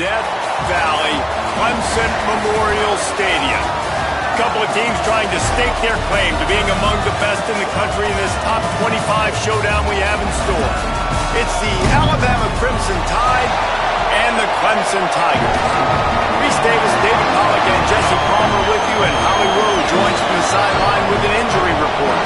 Death Valley Clemson Memorial Stadium. A couple of teams trying to stake their claim to being among the best in the country in this top 25 showdown we have in store. It's the Alabama Crimson Tide and the Clemson Tigers. Reese Davis, David Pollack, and Jesse Palmer with you, and Holly Rowe joins from the sideline with an injury report.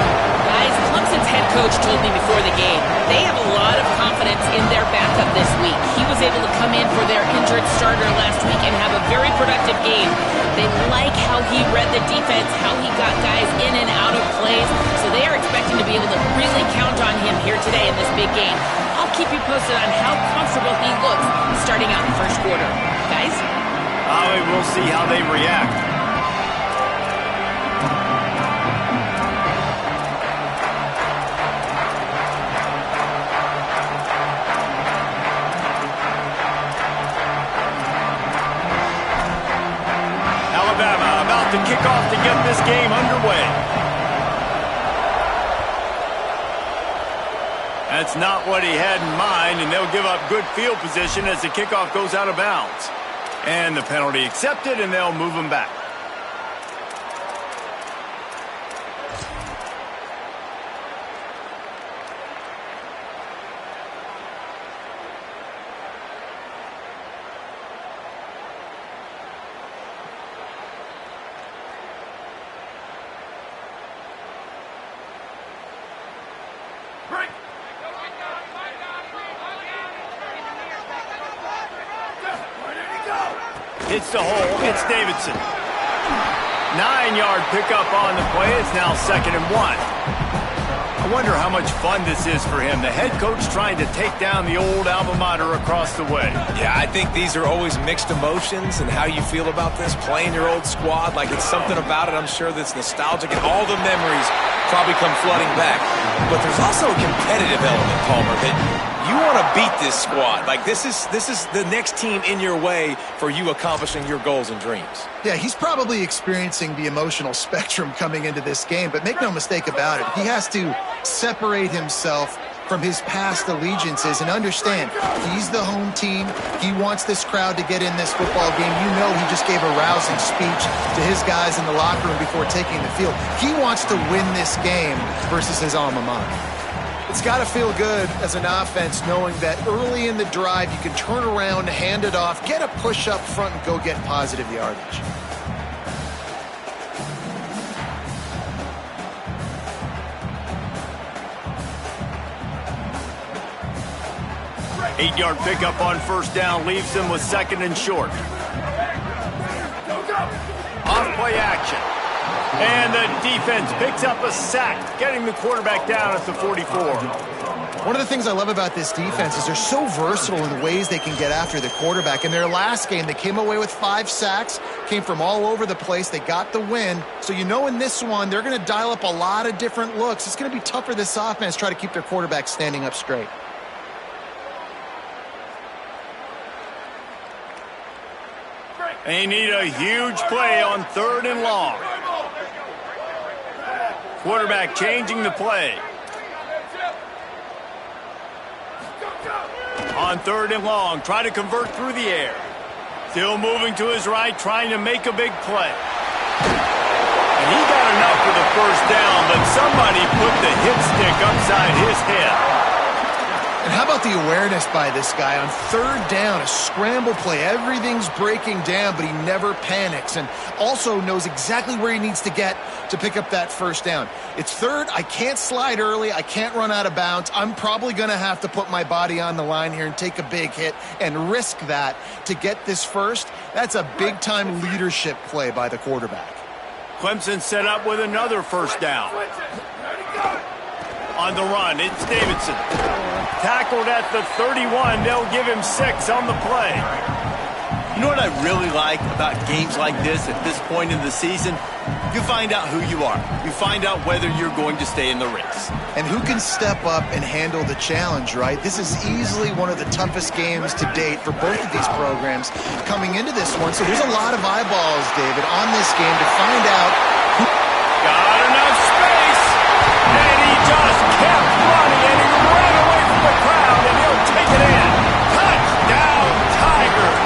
Guys, Clemson's head coach told me before the game, they have a lot of confidence in their backup this week. He was able to come in for their injured starter last week and have a very productive game. They like how he read the defense, how he got guys in and out of plays, so they are expecting to be able to really count on him here today in this big game. I'll keep you posted on how comfortable he looks starting out in the first quarter. Guys? We'll see how they react. Alabama about to kick off to get this game underway. That's not what he had in mind, and they'll give up good field position as the kickoff goes out of bounds. And the penalty accepted, and they'll move him back. Hits the hole. It's Davidson. 9-yard pickup on the play. It's now 2nd and 1. I wonder how much fun this is for him. The head coach trying to take down the old alma mater across the way. Yeah, I think these are always mixed emotions and how you feel about this, playing your old squad. Like, it's something about it, I'm sure, that's nostalgic, and all the memories probably come flooding back. But there's also a competitive element, Palmer, that you want to beat this squad. Like, this is the next team in your way for you accomplishing your goals and dreams. Yeah, he's probably experiencing the emotional spectrum coming into this game, but make no mistake about it, he has to separate himself from his past allegiances and understand he's the home team. He wants this crowd to get in this football game. You know, he just gave a rousing speech to his guys in the locker room before taking the field. He wants to win this game versus his alma mater. It's got to feel good as an offense knowing that early in the drive you can turn around, hand it off, get a push up front, and go get positive yardage. Eight-yard pickup on first down leaves them with 2nd and short. Off-play action. And the defense picks up a sack, getting the quarterback down at the 44. One of the things I love about this defense is they're so versatile in the ways they can get after the quarterback. In their last game, they came away with 5 sacks, came from all over the place. They got the win. So you know in this one, they're going to dial up a lot of different looks. It's going to be tough for this offense to try to keep their quarterback standing up straight. They need a huge play on 3rd and long. Quarterback changing the play. On 3rd and long, try to convert through the air. Still moving to his right, trying to make a big play. And he got enough for the first down, but somebody put the hit stick upside his head. And how about the awareness by this guy on 3rd down, a scramble play. Everything's breaking down, but he never panics and also knows exactly where he needs to get to pick up that first down. It's 3rd. I can't slide early. I can't run out of bounds. I'm probably going to have to put my body on the line here and take a big hit and risk that to get this first. That's a big-time leadership play by the quarterback. Clemson set up with another first down. On the run, it's Davidson. Tackled at the 31. They'll give him 6 on the play. You know what I really like about games like this at this point in the season? You find out who you are. You find out whether you're going to stay in the race. And who can step up and handle the challenge, right? This is easily one of the toughest games to date for both of these programs coming into this one. So there's a lot of eyeballs, David, on this game to find out who... Got enough space. And he just kept running, and he ran away from the crowd, and he'll take it in. Touchdown, Tigers.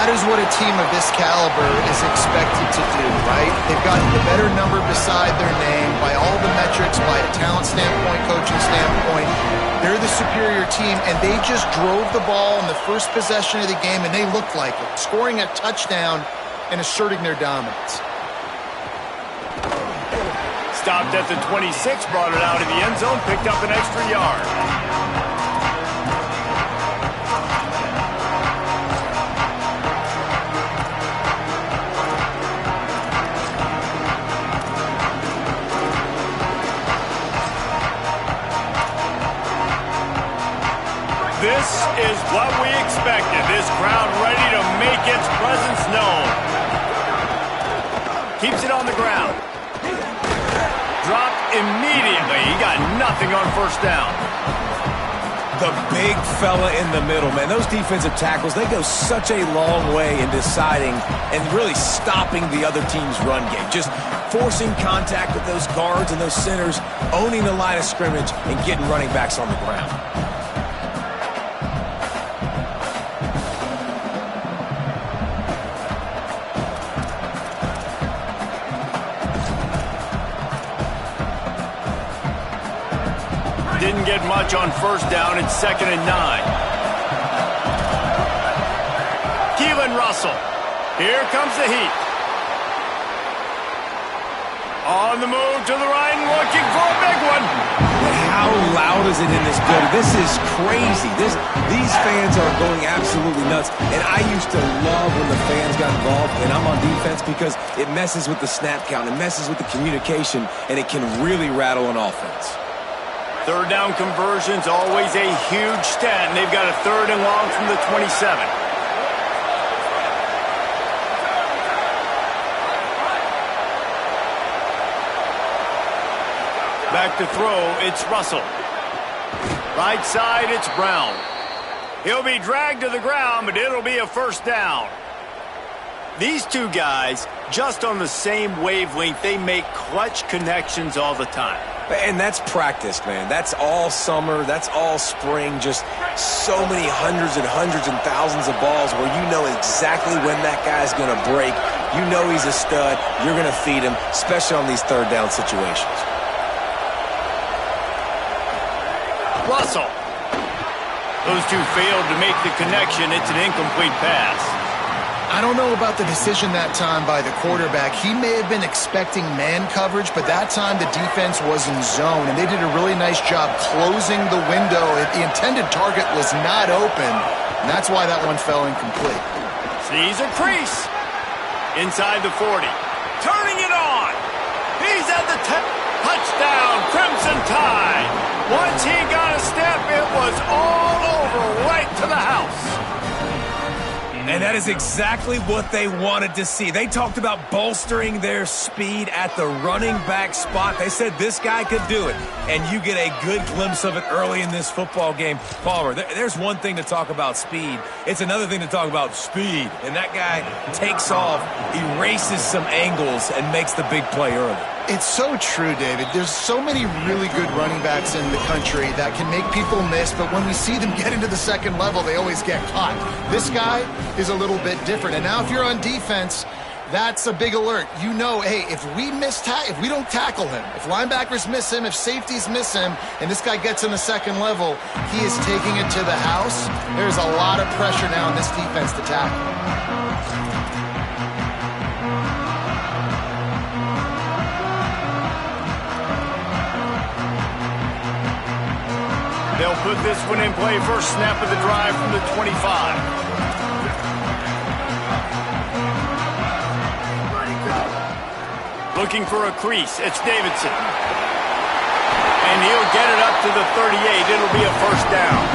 that is what a team of this caliber is expected to do, right? They've got the better number beside their name by all the metrics, by a talent standpoint, coaching standpoint. They're the superior team, and they just drove the ball in the first possession of the game, and they looked like it, scoring a touchdown and asserting their dominance. Stopped at the 26, brought it out of the end zone, picked up an extra yard. This is what we expected. This crowd ready to make its presence known. Keeps it on the ground. Dropped immediately. He got nothing on first down. The big fella in the middle, man. Those defensive tackles, they go such a long way in deciding and really stopping the other team's run game. Just forcing contact with those guards and those centers, owning the line of scrimmage, and getting running backs on the ground. Didn't get much on first down. It's 2nd and 9. Keelan Russell. Here comes the heat. On the move to the right, looking for a big one. But how loud is it in this building? This is crazy. These fans are going absolutely nuts. And I used to love when the fans got involved, and I'm on defense because it messes with the snap count. It messes with the communication, and it can really rattle an offense. Third down conversion's always a huge stat, and they've got a 3rd and long from the 27. Back to throw, it's Russell. Right side, it's Brown. He'll be dragged to the ground, but it'll be a first down. These two guys, just on the same wavelength, they make clutch connections all the time. And that's practice, man. That's all summer. That's all spring. Just so many hundreds and thousands of balls where you know exactly when that guy's going to break. You know he's a stud. You're going to feed him, especially on these third down situations. Russell. Those two failed to make the connection. It's an incomplete pass. I don't know about the decision that time by the quarterback. He may have been expecting man coverage, but that time the defense was in zone, and they did a really nice job closing the window. The intended target was not open, and that's why that one fell incomplete. Sees a crease. Inside the 40. Turning it on. He's at the touchdown, Crimson Tide. Once he got a step, it was all over, right to the house. And that is exactly what they wanted to see. They talked about bolstering their speed at the running back spot. They said this guy could do it. And you get a good glimpse of it early in this football game. Palmer, there's one thing to talk about speed. It's another thing to talk about speed. And that guy takes off, erases some angles, and makes the big play early. It's so true, David. There's so many really good running backs in the country that can make people miss, but when we see them get into the second level, they always get caught. This guy is a little bit different. And now if you're on defense, that's a big alert. You know, hey, if we don't tackle him, if linebackers miss him, if safeties miss him, and this guy gets in the second level, he is taking it to the house. There's a lot of pressure now on this defense to tackle. They'll put this one in play first snap of the drive from the 25. Looking for a crease. It's Davidson. And he'll get it up to the 38. It'll be a first down.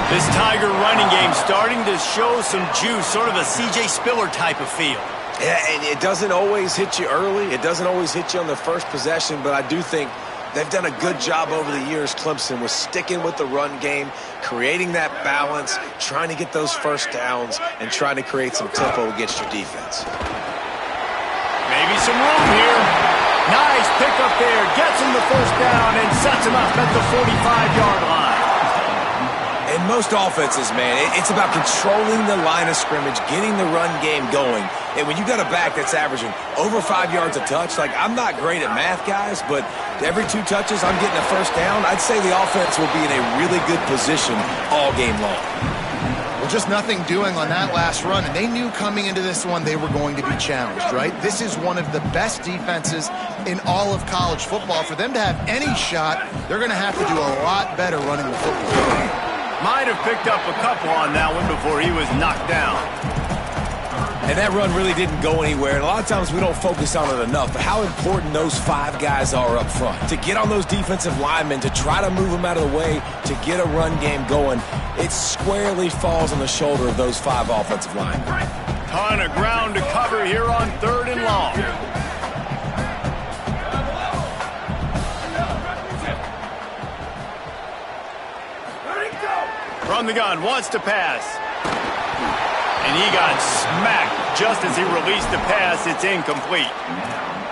This Tiger running game starting to show some juice, sort of a C.J. Spiller type of feel. Yeah, and it doesn't always hit you early. It doesn't always hit you on the first possession, but I do think they've done a good job over the years, Clemson, with sticking with the run game, creating that balance, trying to get those first downs, and trying to create some tempo against your defense. Maybe some room here. Nice pickup there. Gets him the first down and sets him up at the 45-yard line. In most offenses, man, it's about controlling the line of scrimmage, getting the run game going. And when you got a back that's averaging over 5 yards a touch, like, I'm not great at math, guys, but every 2 touches I'm getting a first down, I'd say the offense will be in a really good position all game long. Well, just nothing doing on that last run, and they knew coming into this one they were going to be challenged, right? This is one of the best defenses in all of college football. For them to have any shot, they're going to have to do a lot better running the football. Might have picked up a couple on that one before he was knocked down. And that run really didn't go anywhere. And a lot of times we don't focus on it enough, but how important those 5 guys are up front. To get on those defensive linemen, to try to move them out of the way, to get a run game going, it squarely falls on the shoulder of those 5 offensive linemen. Ton of ground to cover here on 3rd and long. From the gun, wants to pass. And he got smacked just as he released the pass. It's incomplete.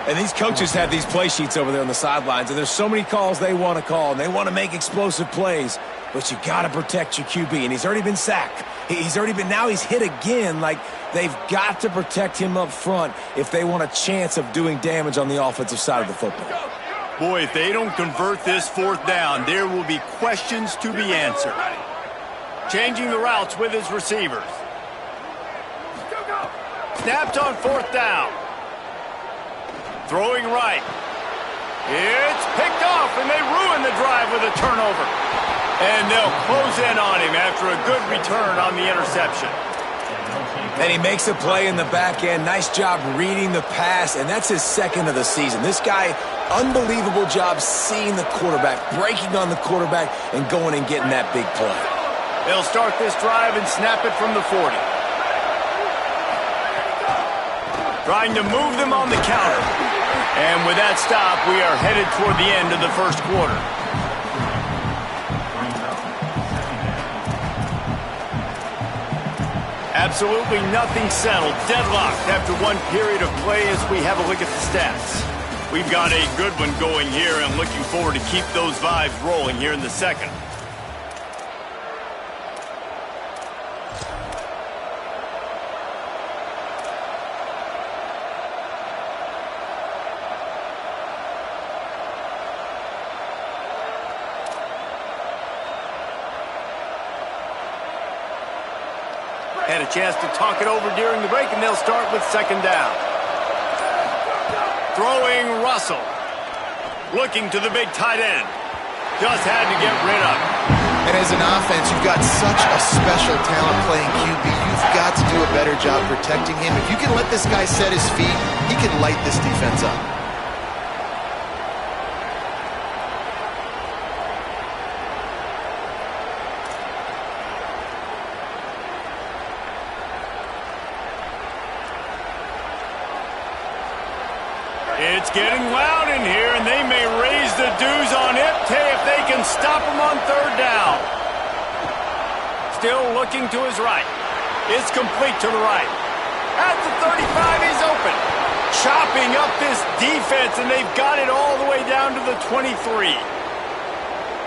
And these coaches have these play sheets over there on the sidelines, and there's so many calls they want to call, and they want to make explosive plays. But you got to protect your QB, and he's already been sacked. Now he's hit again. Like, they've got to protect him up front if they want a chance of doing damage on the offensive side of the football. Boy, if they don't convert this 4th down, there will be questions to be answered. Changing the routes with his receivers. Snapped on 4th down. Throwing right. It's picked off, and they ruin the drive with a turnover. And they'll close in on him after a good return on the interception. And he makes a play in the back end. Nice job reading the pass, and that's his 2nd of the season. This guy, unbelievable job seeing the quarterback, breaking on the quarterback, and going and getting that big play. They'll start this drive and snap it from the 40. Trying to move them on the counter. And with that stop, we are headed toward the end of the 1st quarter. Absolutely nothing settled. Deadlocked after 1 period of play as we have a look at the stats. We've got a good one going here and looking forward to keep those vibes rolling here in the 2nd. Had a chance to talk it over during the break, and they'll start with 2nd down. Throwing Russell. Looking to the big tight end. Just had to get rid of it. And as an offense, you've got such a special talent playing QB. You've got to do a better job protecting him. If you can let this guy set his feet, he can light this defense up. It's getting loud in here, and they may raise the dues on Ipte if they can stop him on 3rd down. Still looking to his right. It's complete to the right. At the 35, he's open. Chopping up this defense, and they've got it all the way down to the 23.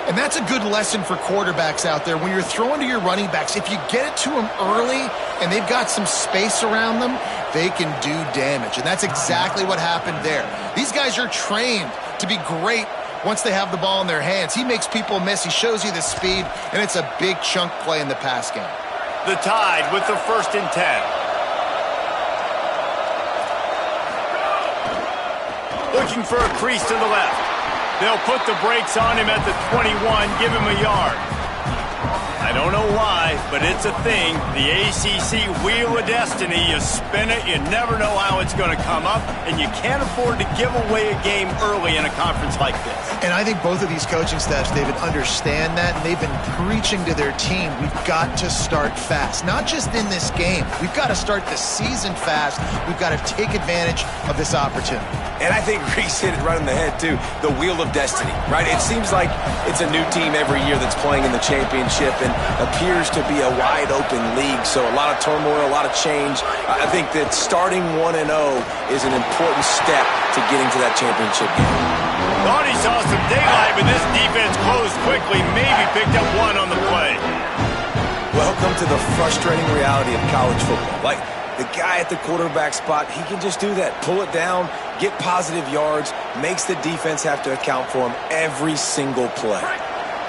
And that's a good lesson for quarterbacks out there. When you're throwing to your running backs, if you get it to them early and they've got some space around them, they can do damage. And that's exactly what happened there. These guys are trained to be great once they have the ball in their hands. He makes people miss. He shows you the speed, and it's a big chunk play in the pass game. The Tide with the 1st and 10. Looking for a crease to the left. They'll put the brakes on him at the 21, give him a yard. I don't know why, but it's a thing. The ACC Wheel of Destiny, you spin it, you never know how it's going to come up, and you can't afford to give away a game early in a conference like this. And I think both of these coaching staffs, David, understand that, and they've been preaching to their team, we've got to start fast. Not just in this game. We've got to start the season fast. We've got to take advantage of this opportunity. And I think Reese hit it right on the head, too. The Wheel of Destiny, right? It seems like it's a new team every year that's playing in the championship and appears to be a wide-open league. So a lot of turmoil, a lot of change. I think that starting 1-0 is an important step to getting to that championship game. Thought he saw some daylight, but this defense closed quickly. Maybe picked up 1 on the play. Welcome to the frustrating reality of college football. Like, the guy at the quarterback spot, he can just do that. Pull it down, get positive yards, makes the defense have to account for him every single play.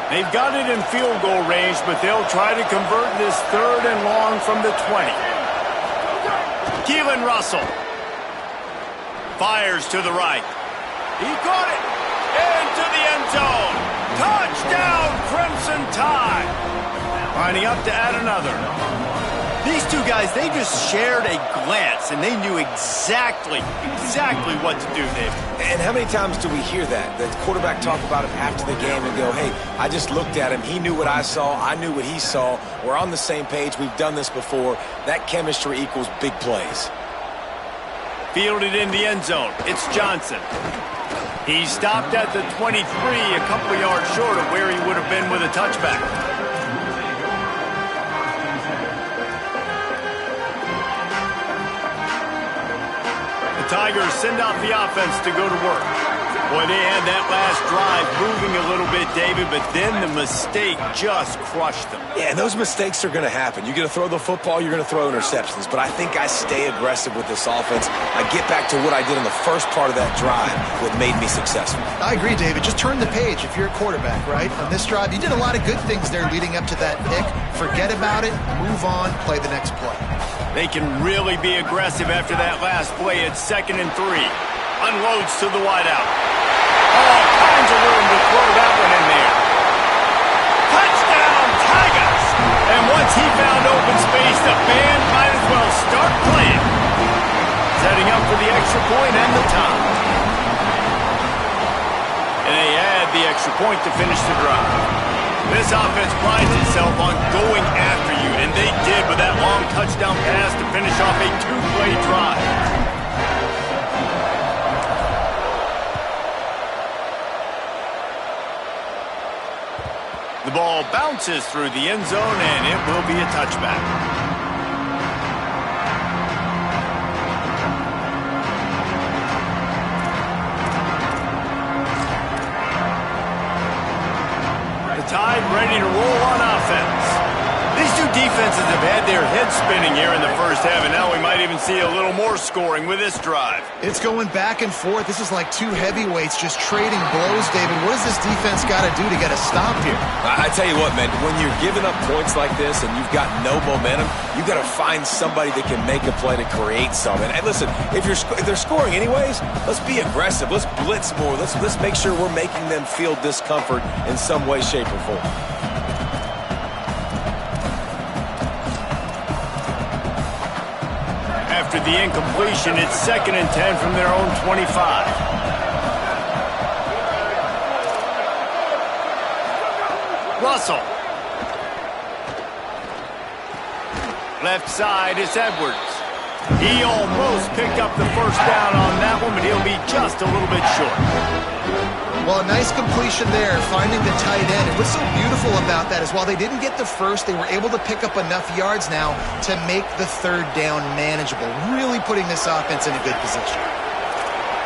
They've got it in field goal range, but they'll try to convert this 3rd and long from the 20. Keelan Russell fires to the right. He caught it into the end zone. Touchdown, Crimson Tide. Lining up to add another. These two guys, they just shared a glance, and they knew exactly what to do, David. And how many times do we hear that? The quarterback talk about it after the game and go, hey, I just looked at him. He knew what I saw. I knew what he saw. We're on the same page. We've done this before. That chemistry equals big plays. Fielded in the end zone. It's Johnson. He stopped at the 23, a couple of yards short of where he would have been with a touchback. Tigers send out the offense to go to work. Boy, they had that last drive moving a little bit, David, but then the mistake just crushed them. Yeah, and those mistakes are going to happen. You're going to throw the football, you're going to throw interceptions, but I think I stay aggressive with this offense. I get back to what I did in the first part of that drive, what made me successful. I agree, David. Just turn the page if you're a quarterback, right? On this drive, you did a lot of good things there leading up to that pick. Forget about it, move on, play the next play. They can really be aggressive after that last play. It's 2nd and 3. Unloads to the wideout. All kinds of room to throw that one in there. Touchdown, Tigers! And once he found open space, the band might as well start playing. Setting up for the extra point and the tie. And they add the extra point to finish the drive. This offense prides itself on going after you, and they did with that long touchdown pass to finish off a 2-play drive. The ball bounces through the end zone, and it will be a touchback. Tide ready to roll on offense. These two defenses have had their heads spinning here in the first half, and now we might even see a little more scoring with this drive. It's going back and forth. This is like two heavyweights just trading blows, David. What does this defense got to do to get a stop here? I tell you what, man, when you're giving up points like this and you've got no momentum, you got to find somebody that can make a play to create something. And listen, if they're scoring anyways, let's be aggressive. Let's blitz more. Let's make sure we're making them feel discomfort in some way, shape, or form. After the incompletion, it's 2nd and 10 from their own 25. Russell. Left side, it's Edwards. He almost picked up the first down on that one, but he'll be just a little bit short. Well, a nice completion there, finding the tight end. And what's so beautiful about that is while they didn't get the first, they were able to pick up enough yards now to make the 3rd down manageable, really putting this offense in a good position.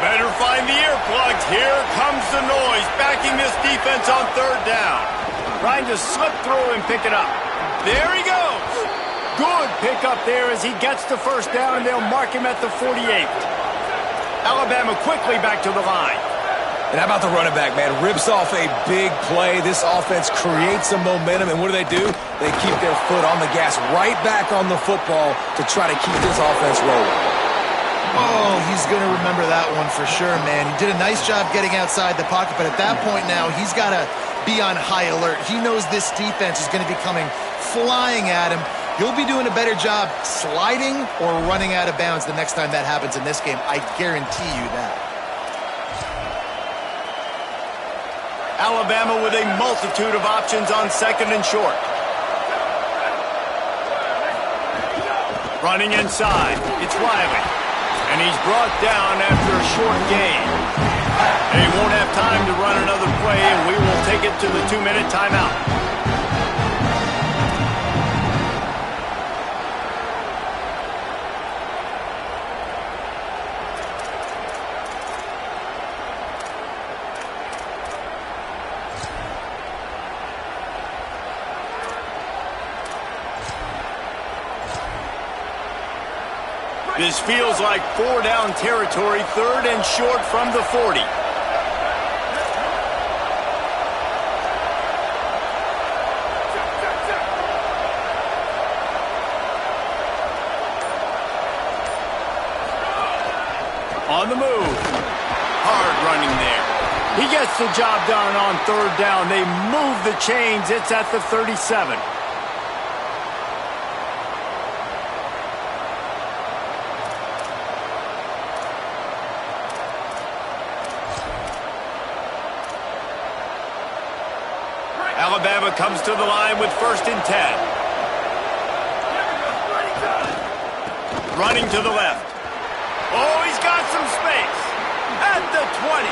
Better find the earplugs. Here comes the noise, backing this defense on 3rd down. Trying to slip through and pick it up. There he goes. Good pickup there as he gets the first down, and they'll mark him at the 48. Alabama quickly back to the line. And how about the running back, man? Rips off a big play. This offense creates some momentum, and what do? They keep their foot on the gas, right back on the football to try to keep this offense rolling. Oh, he's going to remember that one for sure, man. He did a nice job getting outside the pocket, but at that point now, he's got to be on high alert. He knows this defense is going to be coming flying at him. He'll be doing a better job sliding or running out of bounds the next time that happens in this game. I guarantee you that. Alabama with a multitude of options on 2nd and short. Running inside, it's Riley. And he's brought down after a short gain. They won't have time to run another play, and we will take it to the 2-minute timeout. This feels like 4-down territory, 3rd and short from the 40. On the move. Hard running there. He gets the job done on 3rd down. They move the chains. It's at the 37. Alabama comes to the line with 1st and 10. Running to the left. Oh, he's got some space. At the 20.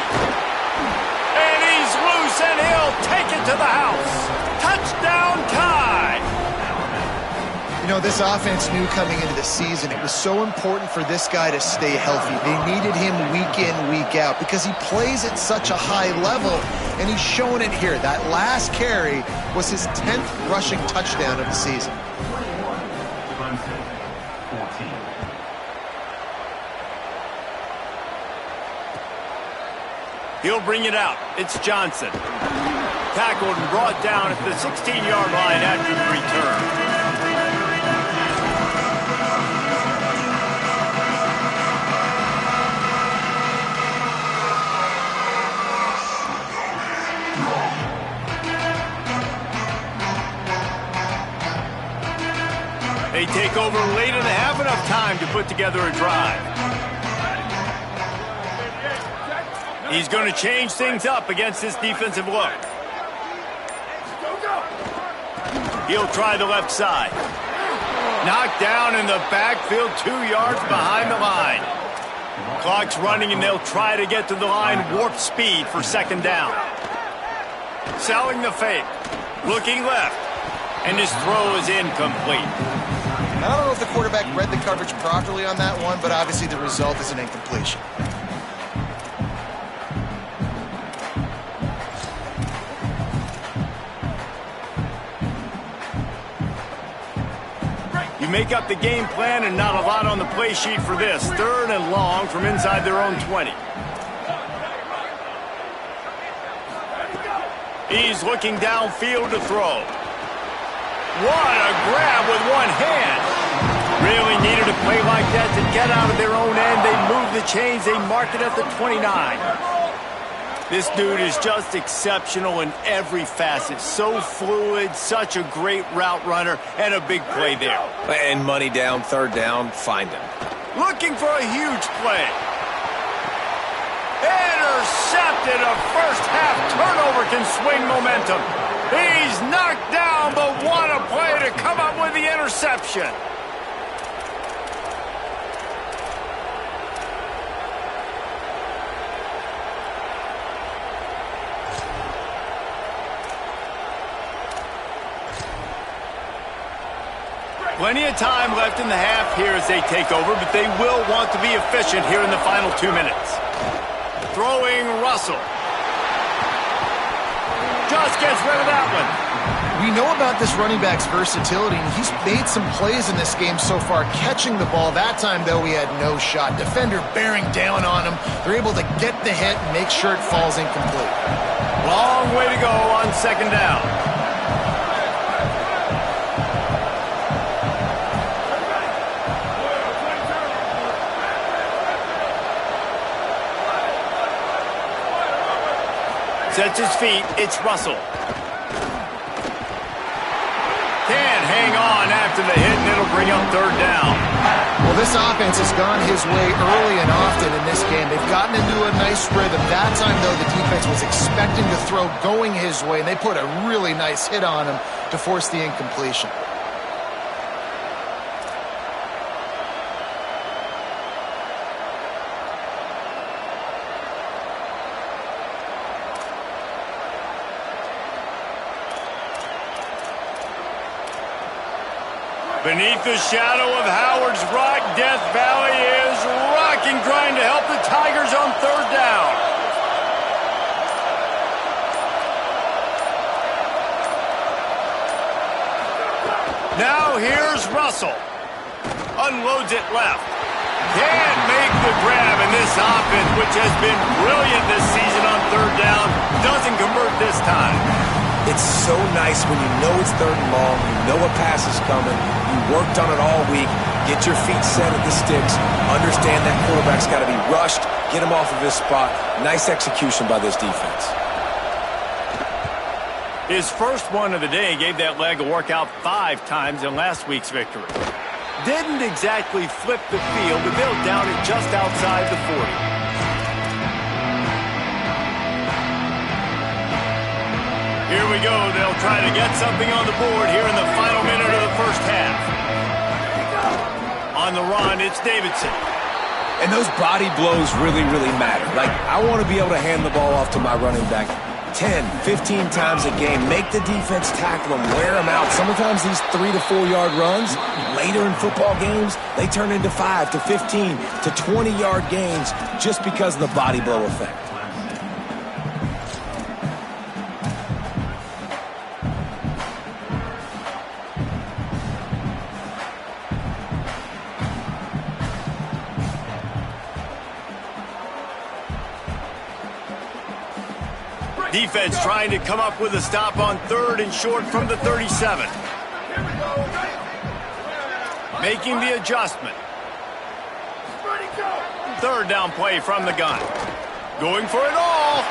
And he's loose, and he'll take it to the house. Touchdown, Tide. You know, this offense knew coming into the season it was so important for this guy to stay healthy. They needed him week in, week out because he plays at such a high level, and he's showing it here. That last carry was his 10th rushing touchdown of the season. He'll bring it out. It's Johnson. Tackled and brought down at the 16-yard line after the return. They take over late and have enough time to put together a drive. He's going to change things up against this defensive look. He'll try the left side. Knocked down in the backfield, 2 yards behind the line. Clock's running, and they'll try to get to the line warp speed for 2nd down. Selling the fake. Looking left. And his throw is incomplete. I don't know if the quarterback read the coverage properly on that one, but obviously the result is an incompletion. You make up the game plan and not a lot on the play sheet for this. 3rd and long from inside their own 20. He's looking downfield to throw. What a grab with one hand. Really needed a play like that to get out of their own end. They move the chains. They mark it at the 29. This dude is just exceptional in every facet. So fluid, such a great route runner, and a big play there. And money down, 3rd down, find him. Looking for a huge play. Intercepted. A first-half turnover can swing momentum. He's knocked down, but what a play to come up with the interception. Plenty of time left in the half here as they take over, but they will want to be efficient here in the final 2 minutes. Throwing Russell. Just gets rid of that one. We know about this running back's versatility, and he's made some plays in this game so far, catching the ball. That time, though, he had no shot. Defender bearing down on him. They're able to get the hit and make sure it falls incomplete. Long way to go on 2nd down. Sets his feet. It's Russell. Can't hang on after the hit, and it'll bring up 3rd down. Well, this offense has gone his way early and often in this game. They've gotten into a nice rhythm. That time, though, the defense was expecting the throw going his way, and they put a really nice hit on him to force the incompletion. Beneath the shadow of Howard's Rock, Death Valley is rocking, trying to help the Tigers on 3rd down. Now here's Russell. Unloads it left. Can't make the grab, and this offense, which has been brilliant this season on third down, doesn't convert this time. It's so nice when you know it's third and long, you know a pass is coming, you worked on it all week, get your feet set at the sticks, understand that quarterback's got to be rushed, get him off of his spot. Nice execution by this defense. His first one of the day gave that leg a workout 5 times in last week's victory. Didn't exactly flip the field, but they'll down it just outside the 40. Here we go. They'll try to get something on the board here in the final minute of the first half. On the run, it's Davidson. And those body blows really, really matter. Like, I want to be able to hand the ball off to my running back 10, 15 times a game. Make the defense tackle them, wear them out. Sometimes these 3 to 4 yard runs, later in football games, they turn into 5 to 15 to 20 yard gains just because of the body blow effect. Defense trying to come up with a stop on 3rd and short from the 37. Making the adjustment. 3rd down play from the gun. Going for it all.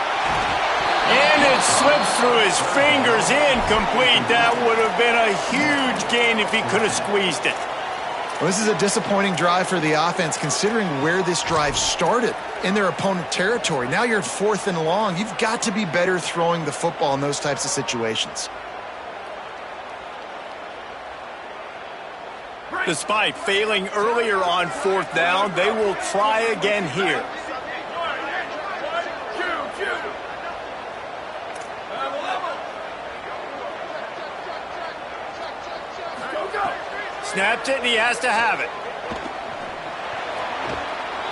And it slips through his fingers, incomplete. That would have been a huge gain if he could have squeezed it. Well, this is a disappointing drive for the offense, considering where this drive started, in their opponent territory. Now you're at 4th and long. You've got to be better throwing the football in those types of situations. Despite failing earlier on 4th down, they will try again here. Snapped it, and he has to have it.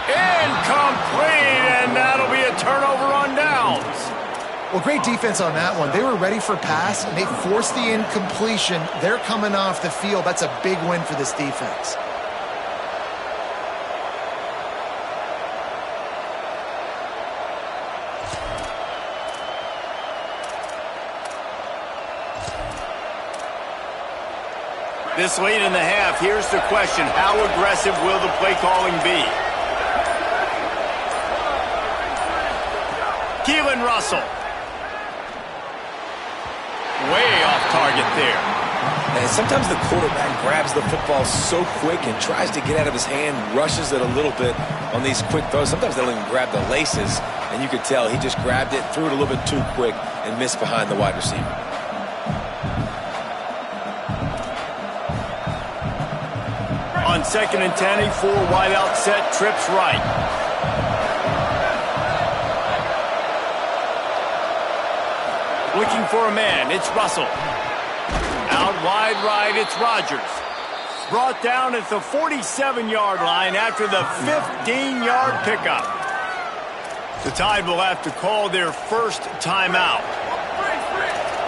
Incomplete, and that'll be a turnover on downs. Well, great defense on that one. They were ready for pass, and they forced the incompletion. They're coming off the field. That's a big win for this defense. This late in the half, here's the question. How aggressive will the play calling be? Keelan Russell. Way off target there. And sometimes the quarterback grabs the football so quick and tries to get out of his hand, rushes it a little bit on these quick throws. Sometimes they don't even grab the laces, and you could tell he just grabbed it, threw it a little bit too quick, and missed behind the wide receiver. On 2nd and 10, a 4 wide out set, trips right. Looking for a man, it's Russell. Out wide right, it's Rodgers. Brought down at the 47-yard line after the 15-yard pickup. The Tide will have to call their first timeout.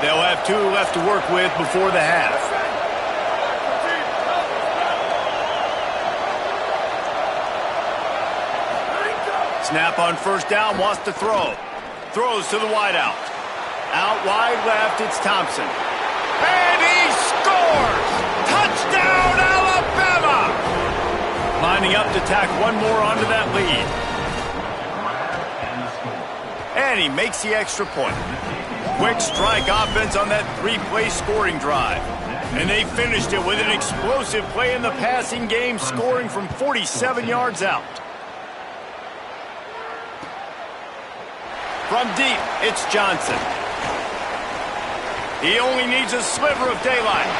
They'll have 2 left to work with before the half. Snap on 1st down, wants to throw. Throws to the wideout. Out wide left, it's Thompson. And he scores! Touchdown, Alabama! Lining up to tack one more onto that lead. And he makes the extra point. Quick strike offense on that 3-play scoring drive. And they finished it with an explosive play in the passing game, scoring from 47 yards out. From deep, it's Johnson. He only needs a sliver of daylight.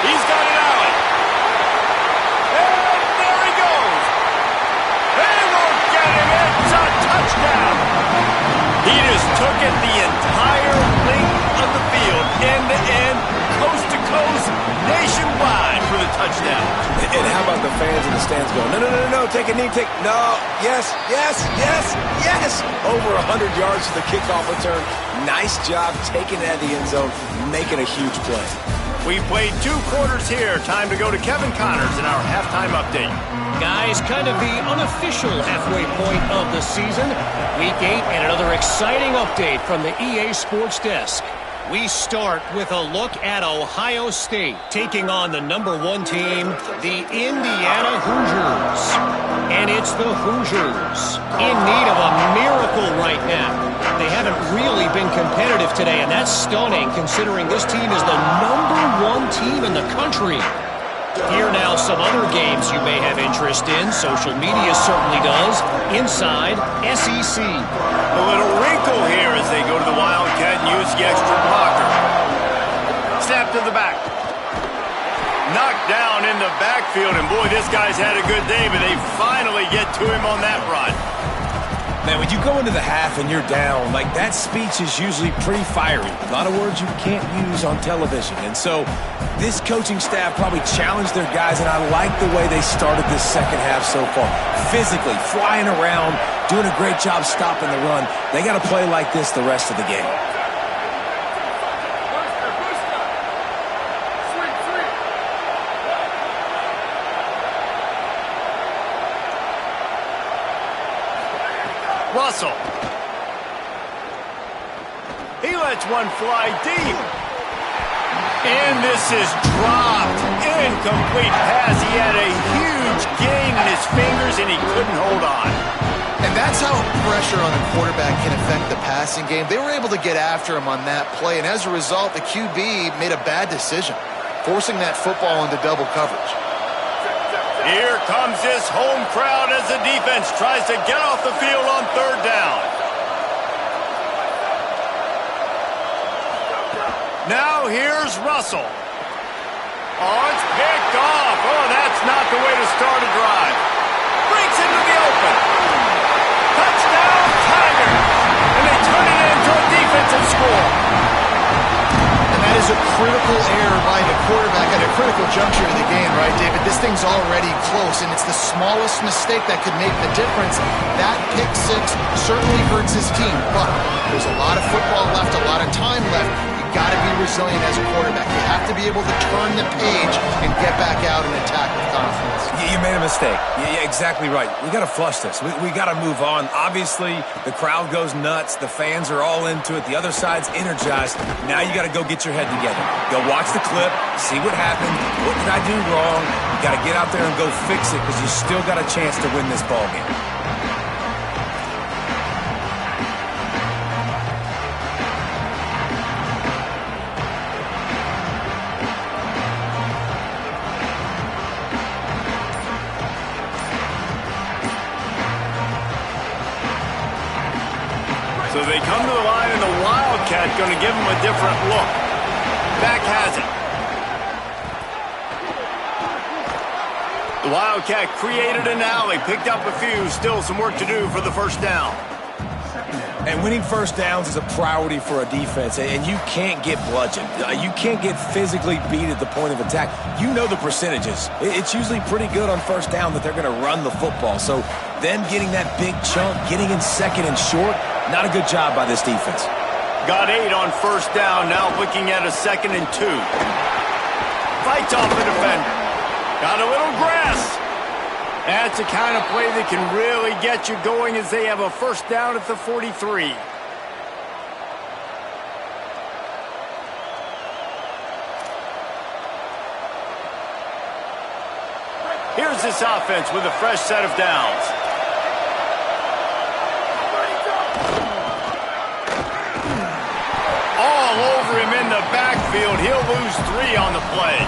He's got it out. And there he goes. They won't get him. It's a touchdown. He just took it the entire length of the field, end-to-end, coast-to-coast, nationwide for the touchdown. And how about the fans in the stands going, no, take a knee, no, yes. Over 100 yards to the kickoff return. Nice job taking it out of the end zone, making a huge play. We played 2 quarters here. Time to go to Kevin Connors in our halftime update. Guys, kind of the unofficial halfway point of the season. Week 8 and another exciting update from the EA Sports Desk. We start with a look at Ohio State taking on the #1 team, the Indiana Hoosiers. And it's the Hoosiers in need of a miracle right now. They haven't really been competitive today, and that's stunning considering this team is the #1 team in the country. Here now some other games you may have interest in. Social media certainly does. Inside SEC. A little wrinkle here as they go to the Wildcat and use the extra blocker. Snap to the back. Knocked down in the backfield, and boy, this guy's had a good day, but they finally get to him on that run. Man, when you go into the half and you're down, like that speech is usually pretty fiery. A lot of words you can't use on television. And so this coaching staff probably challenged their guys, and I like the way they started this second half so far. Physically, flying around, doing a great job stopping the run. They got to play like this the rest of the game. Russell. He lets one fly deep. And this is dropped. Incomplete pass. He had a huge gain in his fingers, and he couldn't hold on. And that's how pressure on a quarterback can affect the passing game. They were able to get after him on that play, and as a result, the QB made a bad decision, forcing that football into double coverage. Here comes this home crowd as the defense tries to get off the field on 3rd down. Now here's Russell. Oh, it's picked off. Oh, that's not the way to start a drive. Breaks into the open. Touchdown, Tigers. And they turn it into a defensive score. That is a critical error by the quarterback at a critical juncture of the game, right, David? This thing's already close, and it's the smallest mistake that could make the difference. That pick six certainly hurts his team, but there's a lot of football left, a lot of time left. You've got to be resilient as a quarterback. You have to be able to turn the page and get back out and attack with confidence. You made a mistake. Yeah, exactly right. We got to flush this. We got to move on. Obviously, the crowd goes nuts. The fans are all into it. The other side's energized. Now you got to go get your head together. Go watch the clip, see what happened. What did I do wrong? You got to get out there and go fix it because you still got a chance to win this ball game. So they come to the line, and the Wildcat going to give them a different look. Back has it. The Wildcat created an alley, picked up a few, still some work to do for the 1st down. And winning 1st downs is a priority for a defense, and you can't get bludgeoned. You can't get physically beat at the point of attack. You know the percentages. It's usually pretty good on 1st down that they're going to run the football. So them getting that big chunk, getting in 2nd and short, not a good job by this defense. Got 8 on 1st down, now looking at a 2nd and 2. Fights off the defender. Got a little grass. That's the kind of play that can really get you going as they have a 1st down at the 43. Here's this offense with a fresh set of downs. All over him in the backfield. He'll lose 3 on the play.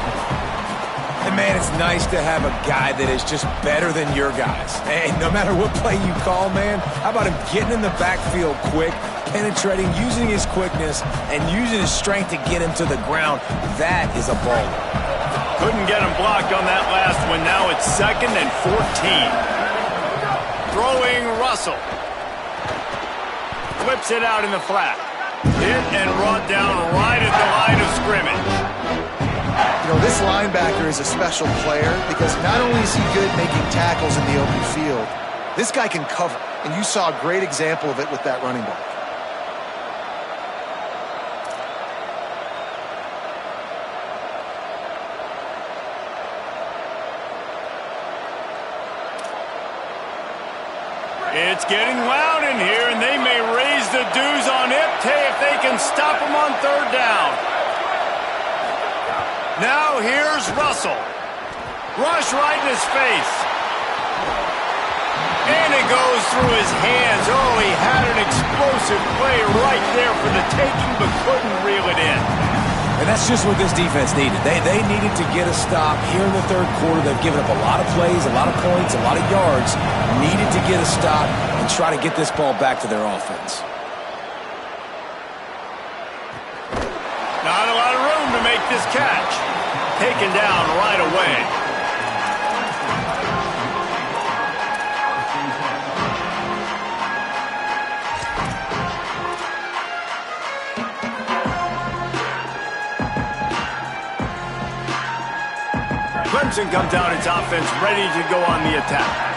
And, man, it's nice to have a guy that is just better than your guys. And no matter what play you call, man, how about him getting in the backfield quick, penetrating, using his quickness, and using his strength to get him to the ground. That is a baller. Couldn't get him blocked on that last one. Now it's 2nd and 14. Throwing Russell. Flips it out in the flat. Hit and brought down right at the line of scrimmage. You know, this linebacker is a special player because not only is he good making tackles in the open field, this guy can cover. And you saw a great example of it with that running back. It's getting loud in here, and they may raise the dues on Ipte if they can stop him on third down. Now here's Russell. Rush right in his face. And it goes through his hands. Oh, he had an explosive play right there for the taking, but couldn't reel it in. And that's just what this defense needed. They needed to get a stop here in the third quarter. They've given up a lot of plays, a lot of points, a lot of yards. Needed to get a stop and try to get this ball back to their offense. Not a lot of room to make this catch. Taken down right away. Clemson comes out its offense ready to go on the attack.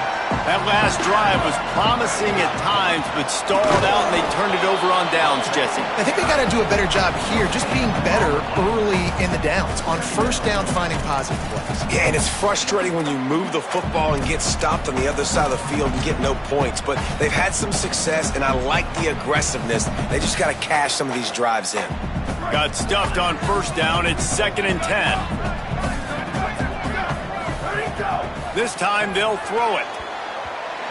That last drive was promising at times, but stalled out, and they turned it over on downs, Jesse. I think they got to do a better job here, just being better early in the downs, on first down finding positive plays. Yeah, and it's frustrating when you move the football and get stopped on the other side of the field and get no points, but they've had some success, and I like the aggressiveness. They just got to cash some of these drives in. Got stuffed on first down. It's 2nd and 10. This time they'll throw it.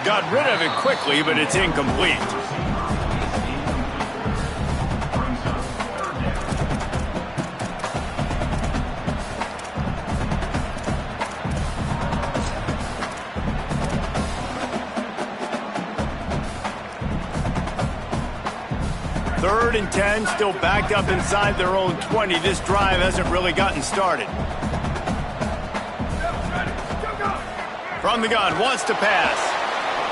Got rid of it quickly, but it's incomplete. Third and 10, still backed up inside their own 20. This drive hasn't really gotten started. From the gun, wants to pass.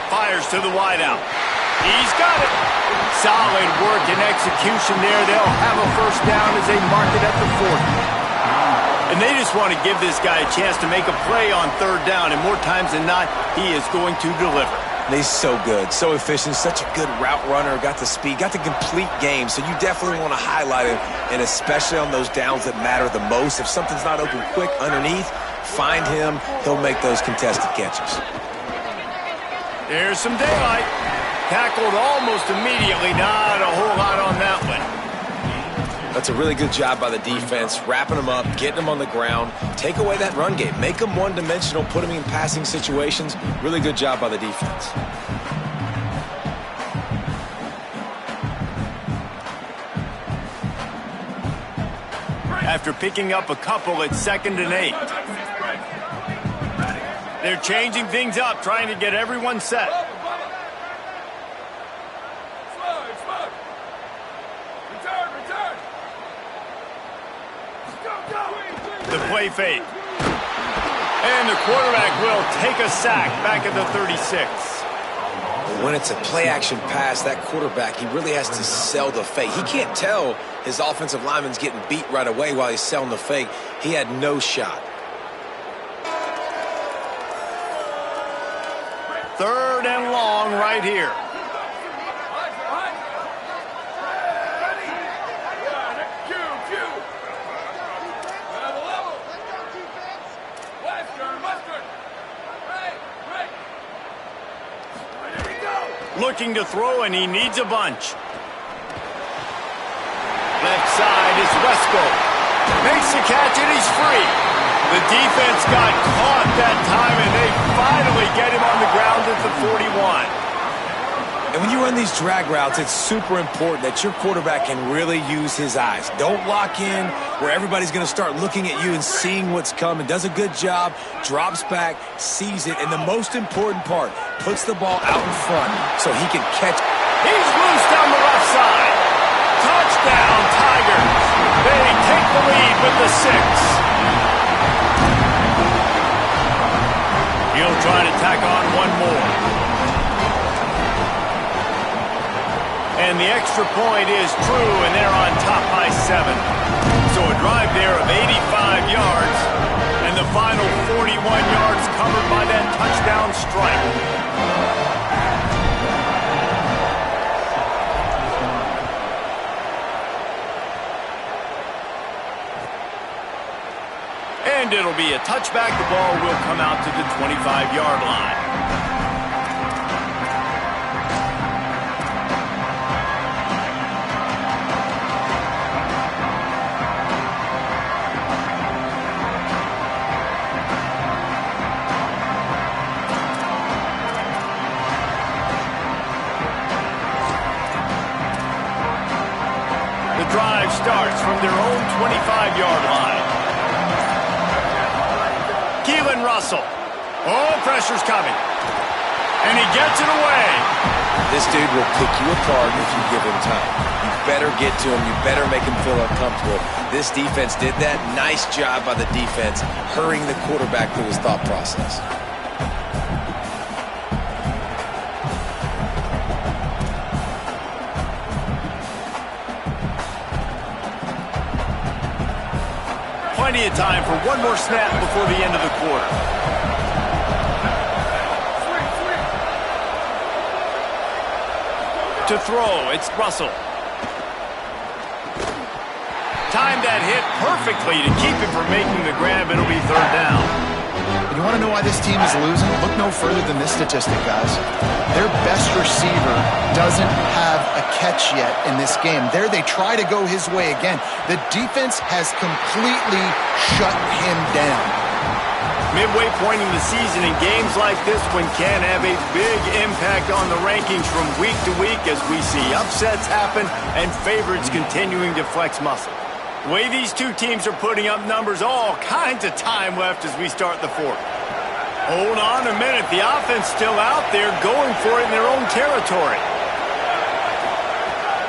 Fires to the wideout. He's got it. Solid work and execution there. They'll have a first down as they mark it at the 40. And they just want to give this guy a chance to make a play on third down, and more times than not, he is going to deliver. And he's so good, so efficient, such a good route runner, got the speed, got the complete game, so you definitely want to highlight him, and especially on those downs that matter the most. If something's not open quick underneath, find him, he'll make those contested catches. There's some daylight. Tackled almost immediately, not a whole lot on that one. That's a really good job by the defense, wrapping them up, getting them on the ground, take away that run game, make them one-dimensional, put them in passing situations. Really good job by the defense. After picking up a couple, it's 2nd and 8. They're changing things up, trying to get everyone set. The play fake. And the quarterback will take a sack back at the 36. When it's a play-action pass, that quarterback, he really has to sell the fake. He can't tell his offensive lineman's getting beat right away while he's selling the fake. He had no shot. 3rd and long right here. Looking to throw, and he needs a bunch. Left side is Wesco. Makes the catch, and he's free. The defense got caught that time, and they finally get him on the ground at the 41. And when you run these drag routes, it's super important that your quarterback can really use his eyes. Don't lock in where everybody's going to start looking at you and seeing what's coming. Does a good job, drops back, sees it, and the most important part, puts the ball out in front so he can catch. He's loose down the left side. Touchdown, Tigers. They take the lead with the 6. He'll try to tack on one more. And the extra point is true, and they're on top by 7. So a drive there of 85 yards, and the final 41 yards covered by that touchdown strike. And it'll be a touchback. The ball will come out to the 25-yard line. starts from their own 25-yard line. Keelan Russell. Oh, pressure's coming. And he gets it away. This dude will pick you apart if you give him time. You better get to him. You better make him feel uncomfortable. This defense did that. Nice job by the defense, hurrying the quarterback through his thought process. Plenty of time for one more snap before the end of the quarter. To throw, it's Russell. Timed that hit perfectly to keep him from making the grab. It'll be third down. And you want to know why this team is losing? Look no further than this statistic, guys. Their best receiver doesn't have a catch yet in this game. There they try to go his way again. The defense has completely shut him down. Midway point in the season, in games like this one can have a big impact on the rankings from week to week as we see upsets happen and favorites continuing to flex muscle. The way these two teams are putting up numbers, all kinds of time left as we start the fourth. Hold on a minute. The offense still out there going for it in their own territory.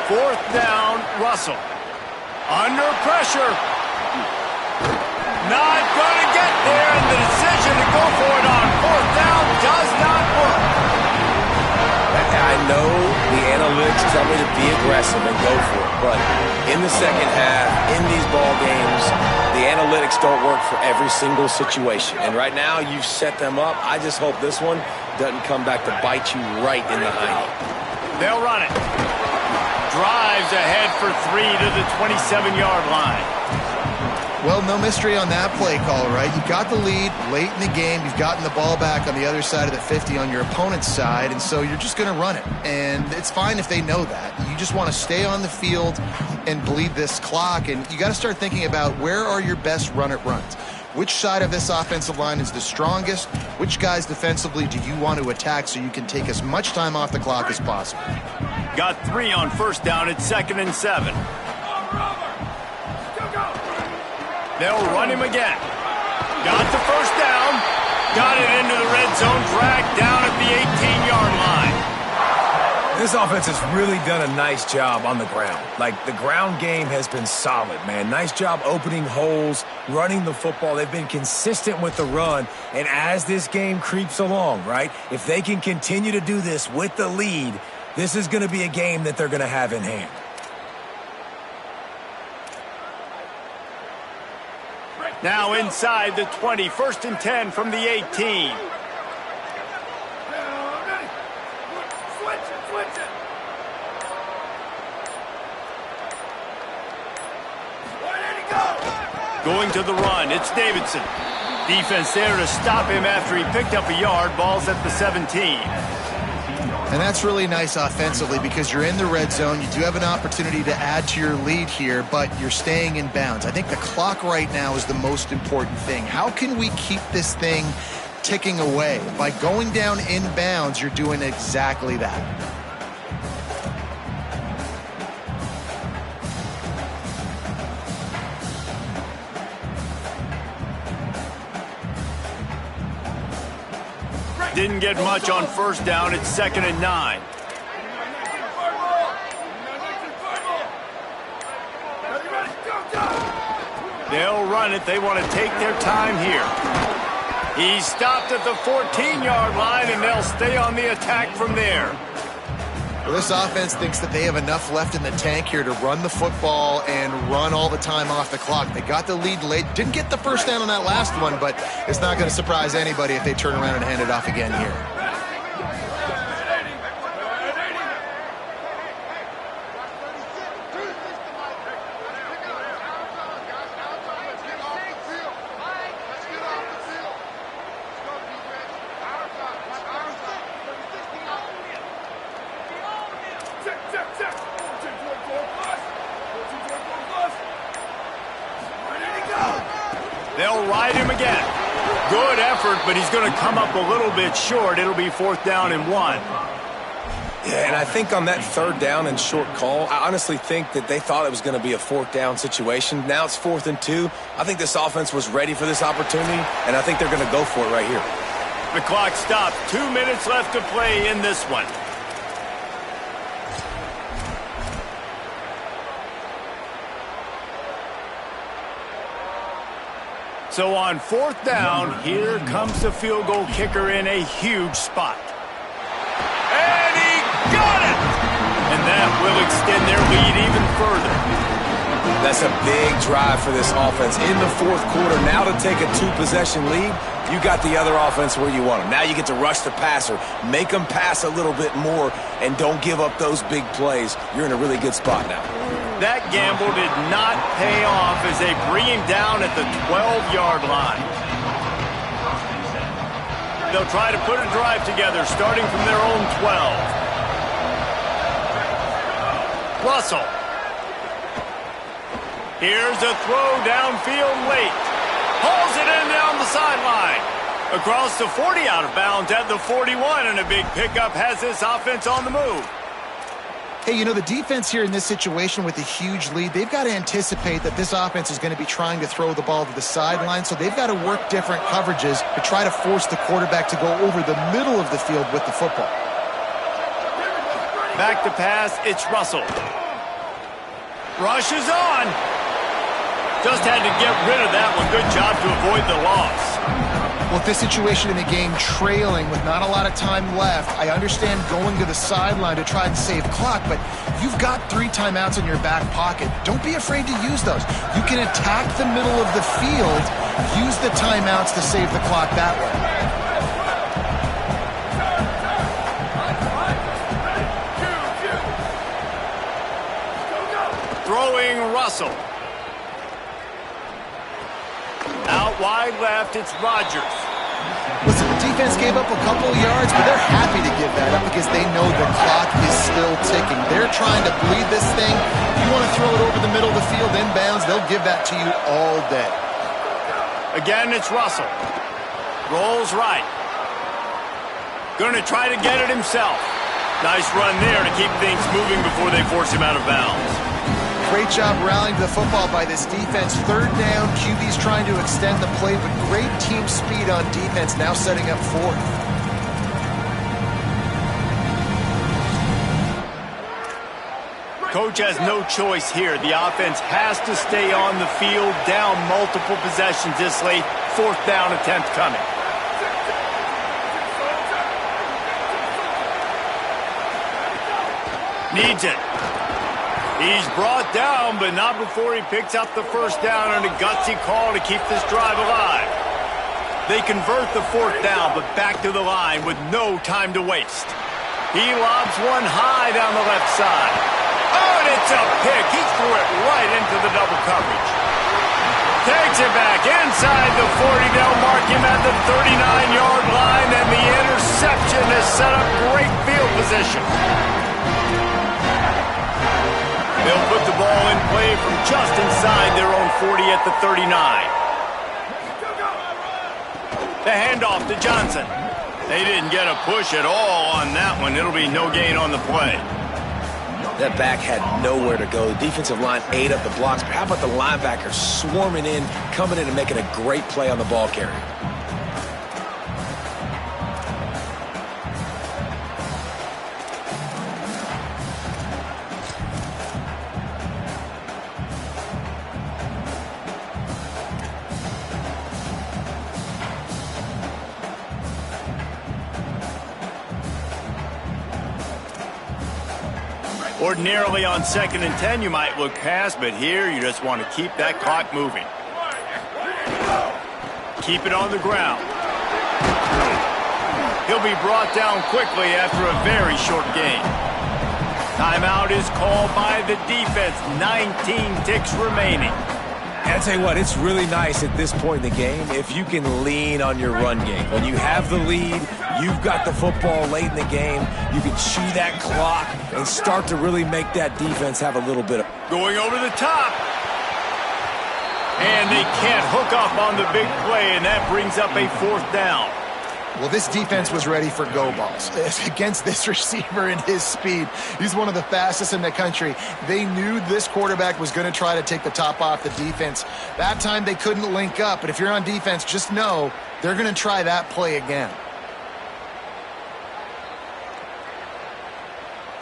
Fourth down, Russell. Under pressure. Not going to get there, and the decision to go for it on fourth down does not work. I know the analytics tell me to be aggressive and go for it, but in the second half, in these ball games, the analytics don't work for every single situation. And right now, you've set them up. I just hope this one doesn't come back to bite you right in the hiney. They'll run it. Drives ahead for 3 to the 27-yard line. Well, no mystery on that play call, right? You got the lead late in the game. You've gotten the ball back on the other side of the 50 on your opponent's side, and so you're just going to run it. And it's fine if they know that. You just want to stay on the field and bleed this clock, and you got to start thinking about where are your best run-it runs. Which side of this offensive line is the strongest? Which guys defensively do you want to attack so you can take as much time off the clock as possible? Got 3 on first down at 2nd and 7. They'll run him again. Got the first down. Got it into the red zone. Dragged down at the 18-yard line. This offense has really done a nice job on the ground. Like, the ground game has been solid, man. Nice job opening holes, running the football. They've been consistent with the run. And as this game creeps along, right, if they can continue to do this with the lead, this is going to be a game that they're going to have in hand. Now inside the 20, 1st and 10 from the 18. Going to the run, it's Davidson. Defense there to stop him after he picked up a yard. Ball's at the 17. And that's really nice offensively because you're in the red zone. You do have an opportunity to add to your lead here, but you're staying in bounds. I think the clock right now is the most important thing. How can we keep this thing ticking away? By going down in bounds, you're doing exactly that. Didn't get much on first down. It's 2nd and 9. They'll run it. They want to take their time here. He's stopped at the 14-yard line, and they'll stay on the attack from there. Well, this offense thinks that they have enough left in the tank here to run the football and run all the time off the clock. They got the lead late. Didn't get the first down on that last one, but it's not going to surprise anybody if they turn around and hand it off again here. They'll ride him again. Good effort, but he's going to come up a little bit short. It'll be 4th down and 1. Yeah, and I think on that third down and short call, I honestly think that they thought it was going to be a fourth down situation. Now it's 4th and 2. I think this offense was ready for this opportunity, and I think they're going to go for it right here. The clock stopped. 2 minutes left to play in this one. So on 4th down, here comes the field goal kicker in a huge spot. And he got it! And that will extend their lead even further. That's a big drive for this offense in the 4th quarter. Now to take a 2-possession lead, you got the other offense where you want them. Now you get to rush the passer, make them pass a little bit more, and don't give up those big plays. You're in a really good spot now. That gamble did not pay off as they bring him down at the 12-yard line. They'll try to put a drive together starting from their own 12. Russell. Here's a throw downfield late. Hauls it in down the sideline. Across the 40, out of bounds at the 41, and a big pickup has this offense on the move. Hey, you know, the defense here in this situation with a huge lead, they've got to anticipate that this offense is going to be trying to throw the ball to the sideline, so they've got to work different coverages to try to force the quarterback to go over the middle of the field with the football. Back to pass, it's Russell. Rush is on. Just had to get rid of that one. Good job to avoid the loss. With this situation in the game trailing with not a lot of time left, I understand going to the sideline to try and save clock, but you've got 3 timeouts in your back pocket. Don't be afraid to use those. You can attack the middle of the field, use the timeouts to save the clock that way. Throwing Russell. Out wide left, it's Rodgers. Listen, the defense gave up a couple of yards, but they're happy to give that up because they know the clock is still ticking. They're trying to bleed this thing. If you want to throw it over the middle of the field inbounds, they'll give that to you all day. Again, it's Russell. Rolls right. Going to try to get it himself. Nice run there to keep things moving before they force him out of bounds. Great job rallying the football by this defense. 3rd down, QB's trying to extend the play, but great team speed on defense, now setting up 4th. Coach has no choice here. The offense has to stay on the field, down multiple possessions this late. 4th down attempt coming. Needs it. He's brought down, but not before he picks up the 1st down on a gutsy call to keep this drive alive. They convert the 4th down, but back to the line with no time to waste. He lobs one high down the left side. Oh, and it's a pick. He threw it right into the double coverage. Takes it back inside the 40. They'll mark him at the 39-yard line, and the interception has set up great field position. They'll put the ball in play from just inside their own 40 at the 39. The handoff to Johnson. They didn't get a push at all on that one. It'll be no gain on the play. That back had nowhere to go. The defensive line ate up the blocks, but how about the linebackers swarming in, coming in and making a great play on the ball carrier? Ordinarily on 2nd and 10, you might look past, but here you just want to keep that clock moving. Keep it on the ground. He'll be brought down quickly after a very short game. Timeout is called by the defense. 19 ticks remaining. And I tell you what, it's really nice at this point in the game if you can lean on your run game. When you have the lead, you've got the football late in the game, you can chew that clock and start to really make that defense have a little bit of... Going over the top. And they can't hook up on the big play, and that brings up a 4th down. Well, this defense was ready for go balls against this receiver and his speed. He's one of the fastest in the country. They knew this quarterback was going to try to take the top off the defense. That time they couldn't link up, but if you're on defense, just know they're going to try that play again.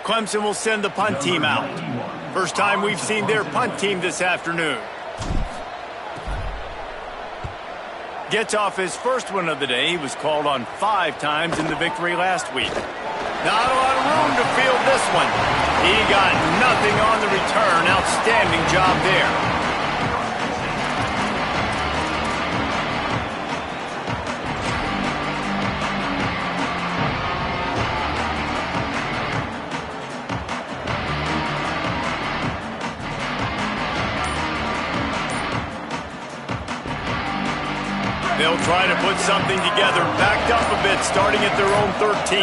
Clemson will send the punt team out. First time we've seen their punt team this afternoon. Gets off his first one of the day. He was called on 5 times in the victory last week. Not a lot of room to field this one. He got nothing on the return. Outstanding job there. They'll try to put something together, backed up a bit, starting at their own 13.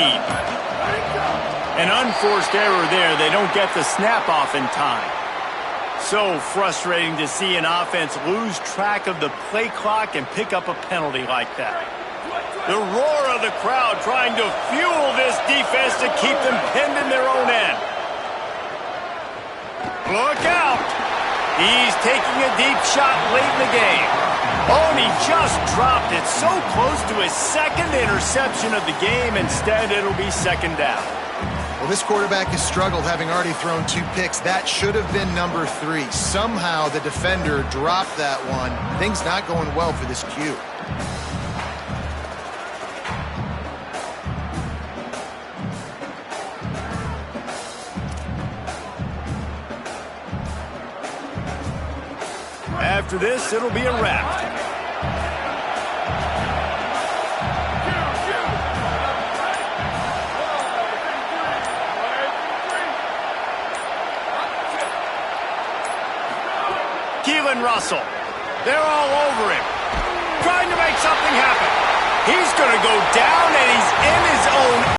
An unforced error there. They don't get the snap off in time. So frustrating to see an offense lose track of the play clock and pick up a penalty like that. The roar of the crowd trying to fuel this defense to keep them pinned in their own end. Look out! He's taking a deep shot late in the game. Oh, and he just dropped it so close to his second interception of the game. Instead, it'll be second down. Well, this quarterback has struggled, having already thrown 2 picks. That should have been number 3. Somehow the defender dropped that one. Things not going well for this Q. After this, it'll be a wrap. Keelan Russell. They're all over him. Trying to make something happen. He's going to go down, and he's in his own